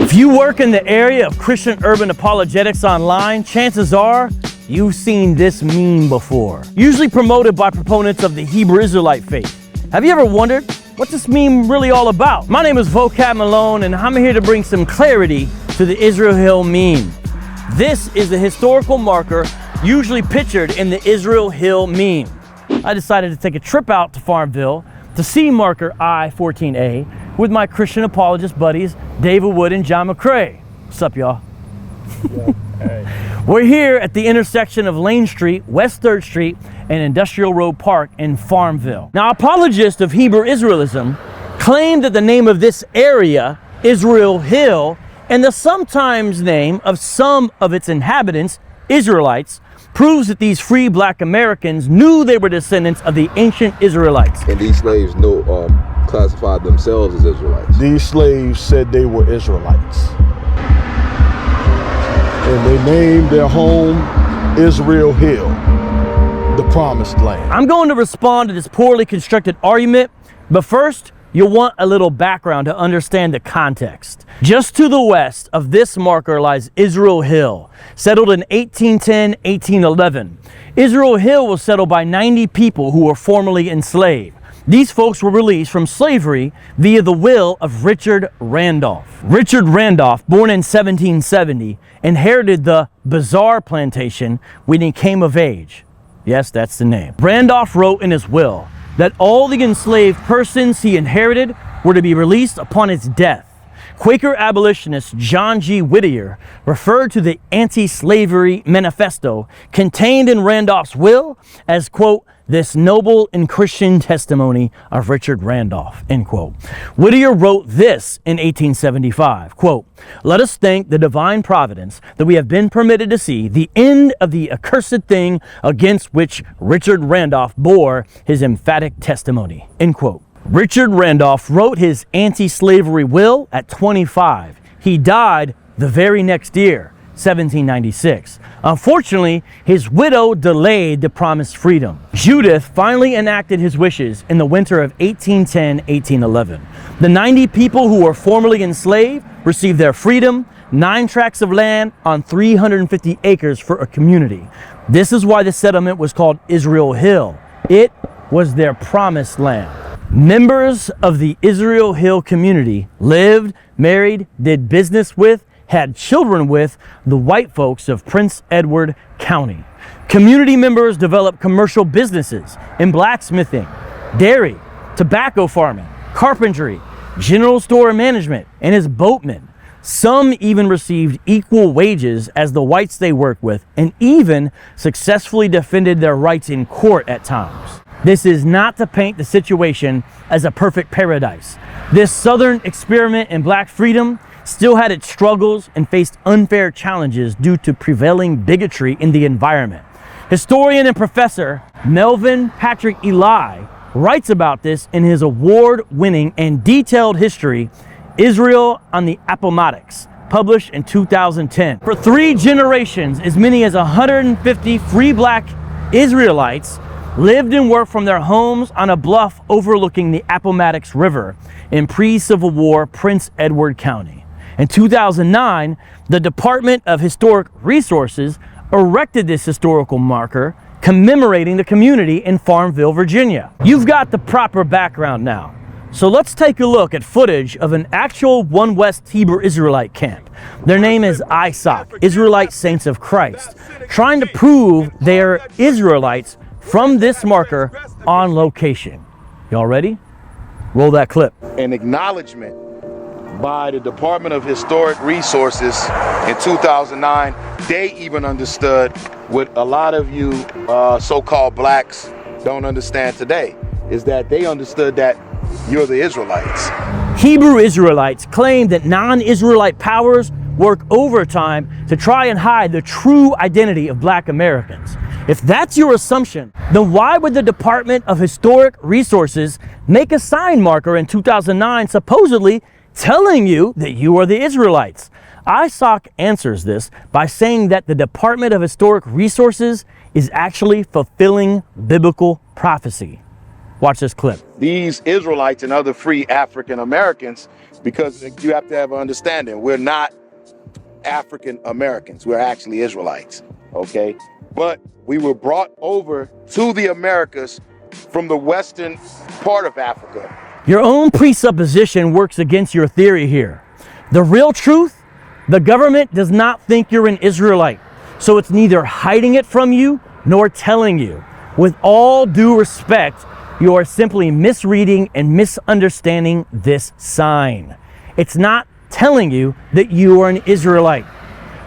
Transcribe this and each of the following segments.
If you work in the area of Christian urban apologetics online, chances are you've seen this meme before, usually promoted by proponents of the Hebrew Israelite faith. Have you ever wondered what's this meme really all about? My name is Vocab Malone, and I'm here to bring some clarity to the Israel Hill meme. This is the historical marker usually pictured in the Israel Hill meme. I decided to take a trip out to Farmville to see marker I-14A with my Christian apologist buddies, David Wood and Jon McCray. What's up, y'all? Yeah. Hey. We're here at the intersection of Lane Street, West 3rd Street, and Industrial Road Park in Farmville. Now, apologists of Hebrew Israelism claim that the name of this area, Israel Hill, and the sometimes name of some of its inhabitants, Israelites, proves that these free black Americans knew they were descendants of the ancient Israelites. And these slaves classified themselves as Israelites. These slaves said they were Israelites. And they named their home Israel Hill, the promised land. I'm going to respond to this poorly constructed argument, but first, you'll want a little background to understand the context. Just to the west of this marker lies Israel Hill, settled in 1810-1811. Israel Hill was settled by 90 people who were formerly enslaved. These folks were released from slavery via the will of Richard Randolph. Richard Randolph, born in 1770, inherited the Bazaar plantation when he came of age. Yes, that's the name. Randolph wrote in his will that all the enslaved persons he inherited were to be released upon his death. Quaker abolitionist John G. Whittier referred to the anti-slavery manifesto contained in Randolph's will as, quote, this noble and Christian testimony of Richard Randolph, end quote. Whittier wrote this in 1875, quote, let us thank the divine providence that we have been permitted to see the end of the accursed thing against which Richard Randolph bore his emphatic testimony, end quote. Richard Randolph wrote his anti-slavery will at 25. He died the very next year, 1796. Unfortunately, his widow delayed the promised freedom. Judith finally enacted his wishes in the winter of 1810-1811. The 90 people who were formerly enslaved received their freedom, 9 tracts of land on 350 acres for a community. This is why the settlement was called Israel Hill. It was their promised land. Members of the Israel Hill community lived, married, did business with, had children with the white folks of Prince Edward County. Community members developed commercial businesses in blacksmithing, dairy, tobacco farming, carpentry, general store management, and as boatmen. Some even received equal wages as the whites they worked with, and even successfully defended their rights in court at times. This is not to paint the situation as a perfect paradise. This Southern experiment in black freedom still had its struggles and faced unfair challenges due to prevailing bigotry in the environment. Historian and professor Melvin Patrick Ely writes about this in his award-winning and detailed history, Israel on the Appomattox, published in 2010. For 3 generations, as many as 150 free black Israelites lived and worked from their homes on a bluff overlooking the Appomattox River in pre-Civil War Prince Edward County. In 2009, the Department of Historic Resources erected this historical marker commemorating the community in Farmville, Virginia. You've got the proper background now. So let's take a look at footage of an actual One West Hebrew Israelite camp. Their name is ISOC, Israelite Saints of Christ, trying to prove they're Israelites from this marker on location. Y'all ready? Roll that clip. An acknowledgement by the Department of Historic Resources in 2009. They even understood what a lot of you so-called blacks don't understand today, is that they understood that you're the Israelites. Hebrew Israelites claim that non-Israelite powers work overtime to try and hide the true identity of black Americans. If that's your assumption, then why would the Department of Historic Resources make a sign marker in 2009 supposedly telling you that you are the Israelites? ISOC answers this by saying that the Department of Historic Resources is actually fulfilling biblical prophecy. Watch this clip. These Israelites and other free African Americans because you have to have an understanding. We're not African Americans. We're actually Israelites, okay? But we were brought over to the Americas from the western part of Africa. Your own presupposition works against your theory here. The real truth, the government does not think you're an Israelite, so it's neither hiding it from you nor telling you. With all due respect, you are simply misreading and misunderstanding this sign. It's not telling you that you are an Israelite,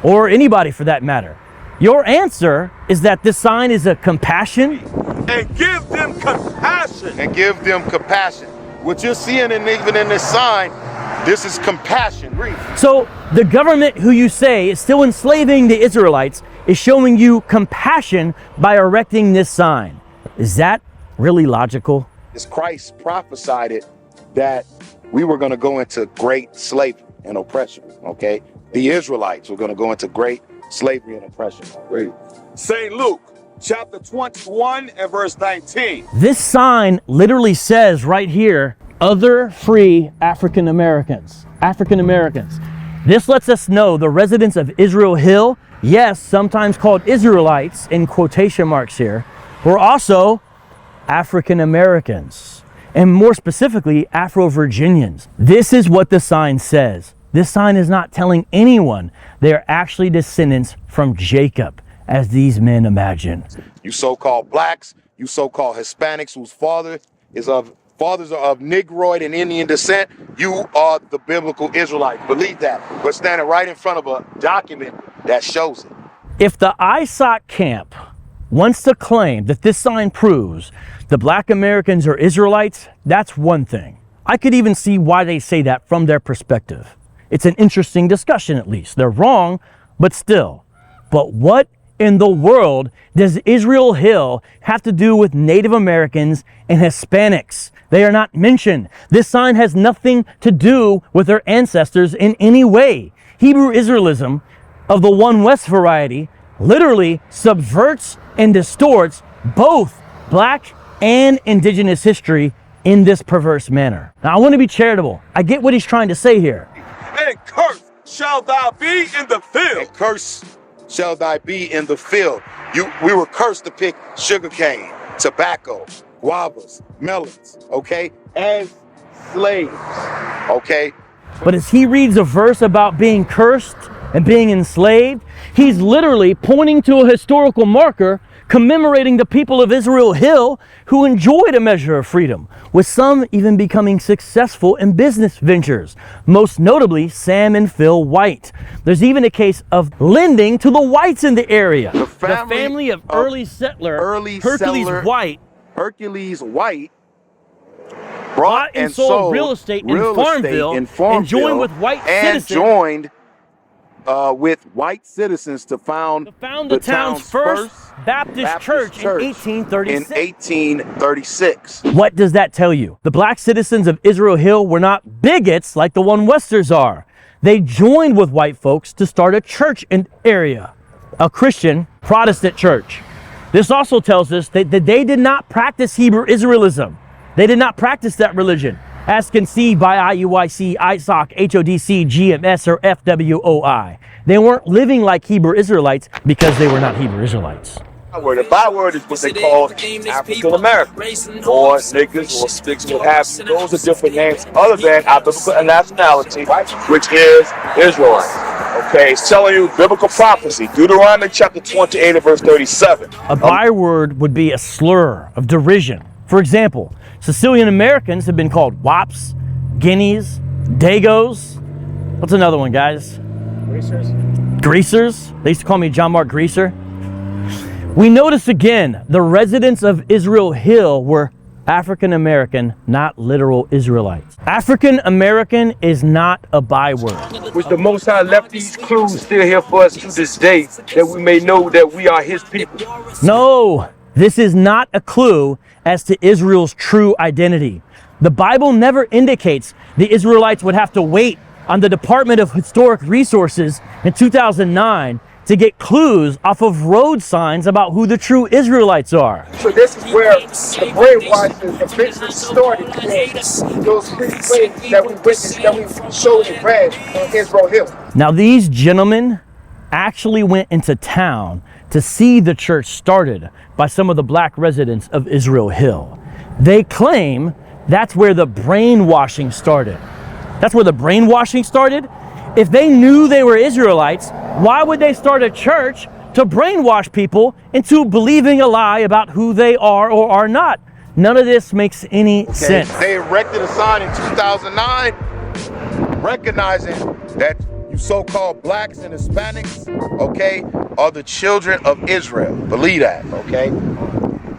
or anybody for that matter. Your answer is that this sign is a compassion. And give them compassion. And give them compassion. What you're seeing even in this sign, this is compassion. Read. So the government who you say is still enslaving the Israelites is showing you compassion by erecting this sign. Is that really logical? As Christ prophesied it, that we were going to go into great slavery and oppression, okay? The Israelites were going to go into great slavery and oppression. Great. St. Luke, chapter 21 and verse 19. This sign literally says right here, other free African Americans. African Americans. This lets us know the residents of Israel Hill, yes, sometimes called Israelites in quotation marks here, were also African Americans, and more specifically, Afro-Virginians. This is what the sign says. This sign is not telling anyone they are actually descendants from Jacob, as these men imagine. You so-called blacks, you so-called Hispanics whose fathers are of Negroid and Indian descent, you are the biblical Israelite. Believe that. We're standing right in front of a document that shows it. If the ISOC camp wants to claim that this sign proves the black Americans are Israelites, that's one thing. I could even see why they say that from their perspective. It's an interesting discussion, at least. They're wrong, but still. But what in the world does Israel Hill have to do with Native Americans and Hispanics? They are not mentioned. This sign has nothing to do with their ancestors in any way. Hebrew Israelism of the One West variety literally subverts and distorts both black and indigenous history in this perverse manner. Now, I want to be charitable. I get what he's trying to say here. And cursed shall thou be in the field. And cursed shall thy be in the field. We were cursed to pick sugarcane, tobacco, guavas, melons, okay, as slaves, okay? But as he reads a verse about being cursed and being enslaved, he's literally pointing to a historical marker commemorating the people of Israel Hill who enjoyed a measure of freedom, with some even becoming successful in business ventures, most notably Sam and Phil White. There's even a case of lending to the whites in the area. The family of early settler Hercules White bought and sold real estate in Farmville and joined with white citizens. With white citizens to found the town's first Baptist church in 1836. What does that tell you? The black citizens of Israel Hill were not bigots like the One Westers are. They joined with white folks to start a church in the area, a Christian Protestant church. This also tells us that they did not practice Hebrew Israelism. They did not practice that religion, as conceived by IUIC, ISOC, HODC, GMS, or FWOI. They weren't living like Hebrew Israelites because they were not Hebrew Israelites. The byword is what they call African Americans, or niggas, or sticks, what have you. Those are different names other than our biblical nationality, which is Israelites. Okay, it's telling you biblical prophecy, Deuteronomy chapter 28 and verse 37. A byword would be a slur of derision. For example, Sicilian Americans have been called wops, guineas, dagos. What's another one, guys? Greasers. They used to call me John Mark Greaser. We notice again, the residents of Israel Hill were African American, not literal Israelites. African American is not a byword. Which the Most High left these clues still here for us to this day, that we may know that we are his people. No, this is not a clue as to Israel's true identity. The Bible never indicates the Israelites would have to wait on the Department of Historic Resources in 2009 to get clues off of road signs about who the true Israelites are. So this is where the brainwashing eventually started. Those three places that we witnessed, that we showed and read on Israel Hill. Now, these gentlemen actually went into town to see the church started by some of the black residents of Israel Hill. They claim that's where the brainwashing started. That's where the brainwashing started? If they knew they were Israelites, why would they start a church to brainwash people into believing a lie about who they are or are not? None of this makes any sense. They erected a sign in 2009 recognizing that you so-called blacks and Hispanics, okay, are the children of Israel. Believe that, okay?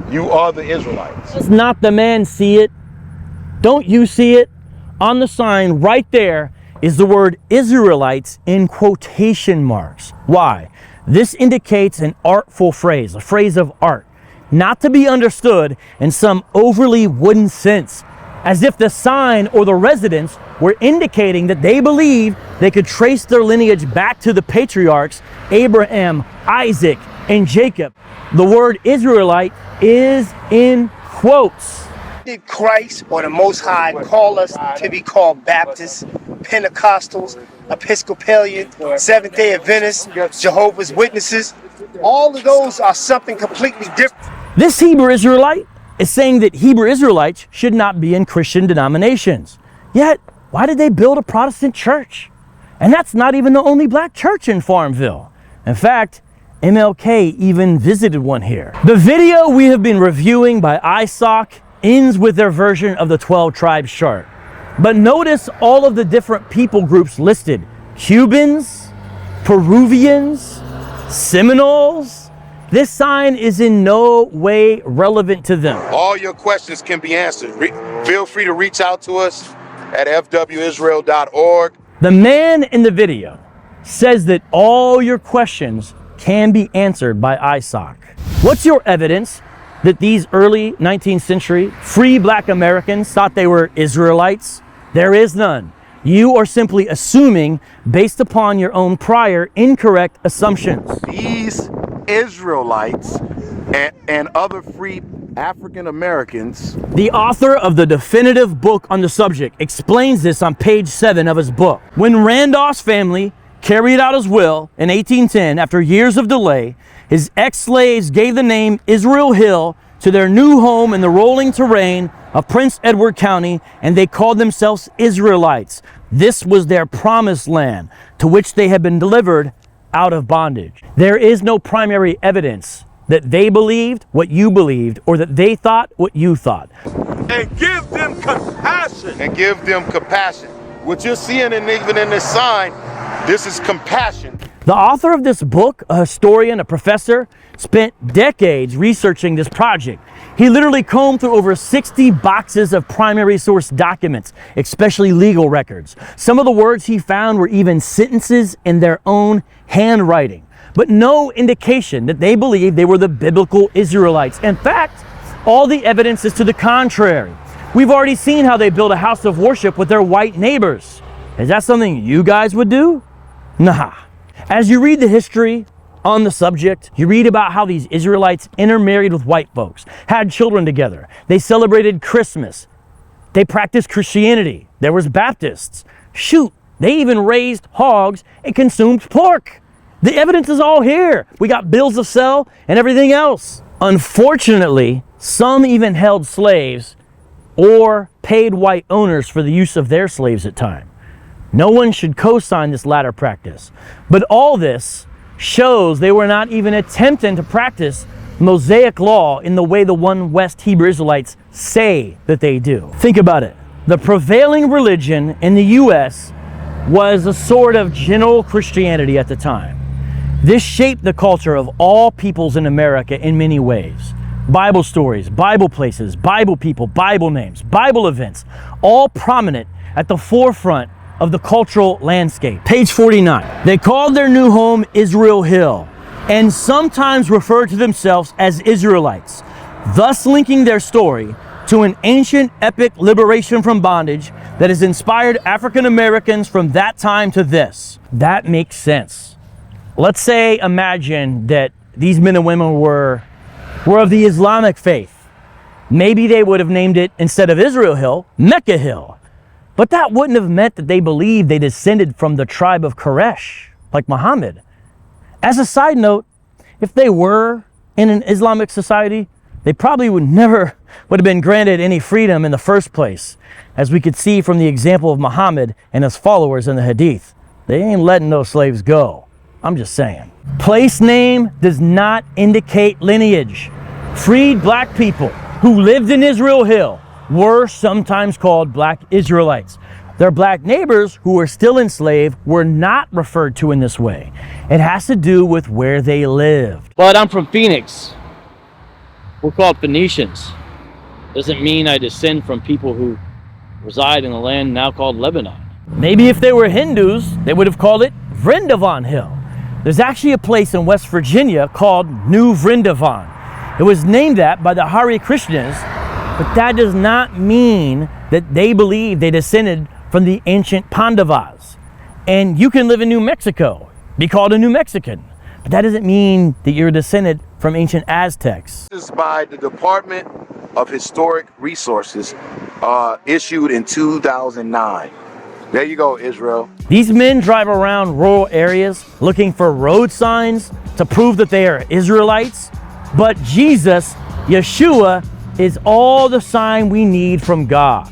You are the Israelites. Does not the man see it? Don't you see it? On the sign right there is the word Israelites in quotation marks. Why? This indicates an artful phrase, a phrase of art, not to be understood in some overly wooden sense, as if the sign or the residents were indicating that they believed they could trace their lineage back to the patriarchs, Abraham, Isaac, and Jacob. The word Israelite is in quotes. Did Christ or the Most High call us to be called Baptists, Pentecostals, Episcopalian, Seventh-day Adventists, Jehovah's Witnesses? All of those are something completely different. This Hebrew Israelite is saying that Hebrew Israelites should not be in Christian denominations. Yet, why did they build a Protestant church? And that's not even the only black church in Farmville. In fact, MLK even visited one here. The video we have been reviewing by ISOC ends with their version of the 12 tribes chart. But notice all of the different people groups listed. Cubans, Peruvians, Seminoles. This sign is in no way relevant to them. All your questions can be answered. Feel free to reach out to us at fwisrael.org. The man in the video says that all your questions can be answered by ISOC. What's your evidence that these early 19th century free black Americans thought they were Israelites? There is none. You are simply assuming based upon your own prior incorrect assumptions. These Israelites and other free African Americans. The author of the definitive book on the subject explains this on page 7 of his book. When Randolph's family carried out his will in 1810, after years of delay, his ex-slaves gave the name Israel Hill to their new home in the rolling terrain of Prince Edward County, and they called themselves Israelites. This was their promised land, to which they had been delivered out of bondage. There is no primary evidence that they believed what you believed, or that they thought what you thought. And give them compassion. And give them compassion. What you're seeing even in this sign, this is compassion. The author of this book, a historian, a professor, spent decades researching this project. He literally combed through over 60 boxes of primary source documents, especially legal records. Some of the words he found were even sentences in their own handwriting, but no indication that they believed they were the biblical Israelites. In fact, all the evidence is to the contrary. We've already seen how they built a house of worship with their white neighbors. Is that something you guys would do? Nah. As you read the history on the subject, you read about how these Israelites intermarried with white folks, had children together. They celebrated Christmas. They practiced Christianity. There was Baptists. Shoot, they even raised hogs and consumed pork. The evidence is all here. We got bills of sale and everything else. Unfortunately, some even held slaves or paid white owners for the use of their slaves at times. No one should co-sign this latter practice. But all this shows they were not even attempting to practice Mosaic law in the way the One West Hebrew Israelites say that they do. Think about it. The prevailing religion in the U.S. was a sort of general Christianity at the time. This shaped the culture of all peoples in America in many ways. Bible stories, Bible places, Bible people, Bible names, Bible events, all prominent at the forefront of the cultural landscape. Page 49. They called their new home Israel Hill and sometimes referred to themselves as Israelites, thus linking their story to an ancient epic liberation from bondage that has inspired African Americans from that time to this. That makes sense. Let's say, imagine that these men and women were of the Islamic faith. Maybe they would have named it, instead of Israel Hill, Mecca Hill. But that wouldn't have meant that they believed they descended from the tribe of Quraysh, like Muhammad. As a side note, if they were in an Islamic society, they probably would have been granted any freedom in the first place, as we could see from the example of Muhammad and his followers in the Hadith. They ain't letting those slaves go. I'm just saying. Place name does not indicate lineage. Freed black people who lived in Israel Hill were sometimes called black Israelites. Their black neighbors who were still enslaved were not referred to in this way. It has to do with where they lived. But I'm from Phoenix. We're called Phoenicians. Doesn't mean I descend from people who reside in the land now called Lebanon. Maybe if they were Hindus, they would have called it Vrindavan Hill. There's actually a place in West Virginia called New Vrindavan. It was named that by the Hare Krishnas, but that does not mean that they believe they descended from the ancient Pandavas. And you can live in New Mexico, be called a New Mexican, but that doesn't mean that you're descended from ancient Aztecs. This is by the Department of Historic Resources, issued in 2009. There you go, Israel. These men drive around rural areas looking for road signs to prove that they are Israelites, but Jesus, Yeshua, is all the sign we need from God.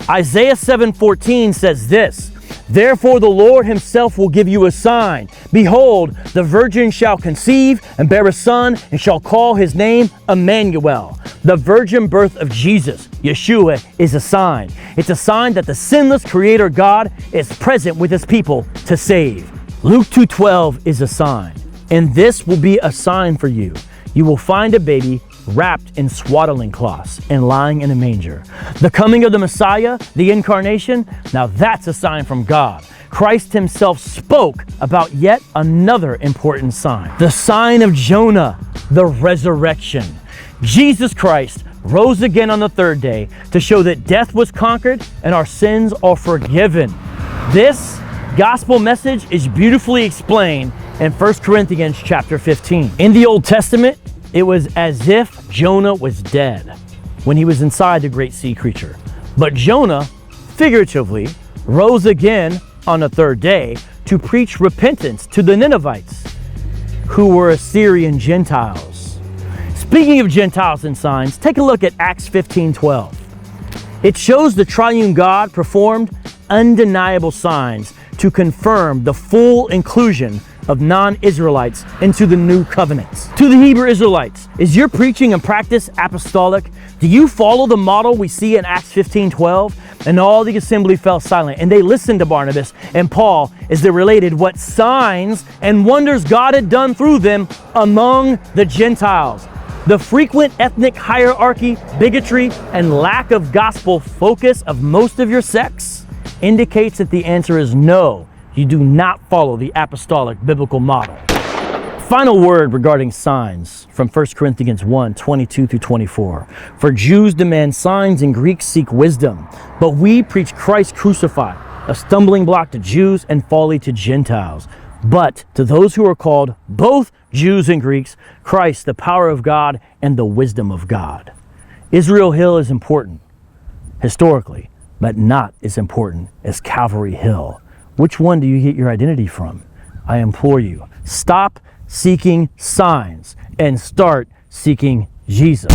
Isaiah 7:14 says this, "Therefore the Lord himself will give you a sign. Behold, the virgin shall conceive and bear a son and shall call his name Emmanuel." The virgin birth of Jesus, Yeshua, is a sign. It's a sign that the sinless Creator God is present with his people to save. Luke 2:12 is a sign, and this will be a sign for you. You will find a baby wrapped in swaddling cloths and lying in a manger. The coming of the Messiah, the incarnation, now that's a sign from God. Christ himself spoke about yet another important sign. The sign of Jonah, the resurrection. Jesus Christ rose again on the third day to show that death was conquered and our sins are forgiven. This gospel message is beautifully explained in 1 Corinthians chapter 15. In the Old Testament, it was as if Jonah was dead when he was inside the great sea creature. But Jonah, figuratively, rose again on the third day to preach repentance to the Ninevites, who were Assyrian Gentiles. Speaking of Gentiles and signs, take a look at Acts 15:12. It shows the triune God performed undeniable signs to confirm the full inclusion of non-Israelites into the new covenants. To the Hebrew Israelites, is your preaching and practice apostolic? Do you follow the model we see in Acts 15:12? And all the assembly fell silent, and they listened to Barnabas and Paul as they related what signs and wonders God had done through them among the Gentiles. The frequent ethnic hierarchy, bigotry, and lack of gospel focus of most of your sects indicates that the answer is no. You do not follow the apostolic biblical model. Final word regarding signs from 1 Corinthians 1:22-24. For Jews demand signs and Greeks seek wisdom, but we preach Christ crucified, a stumbling block to Jews and folly to Gentiles. But to those who are called, both Jews and Greeks, Christ, the power of God and the wisdom of God. Israel Hill is important, historically, but not as important as Calvary Hill. Which one do you get your identity from? I implore you, stop seeking signs and start seeking Jesus.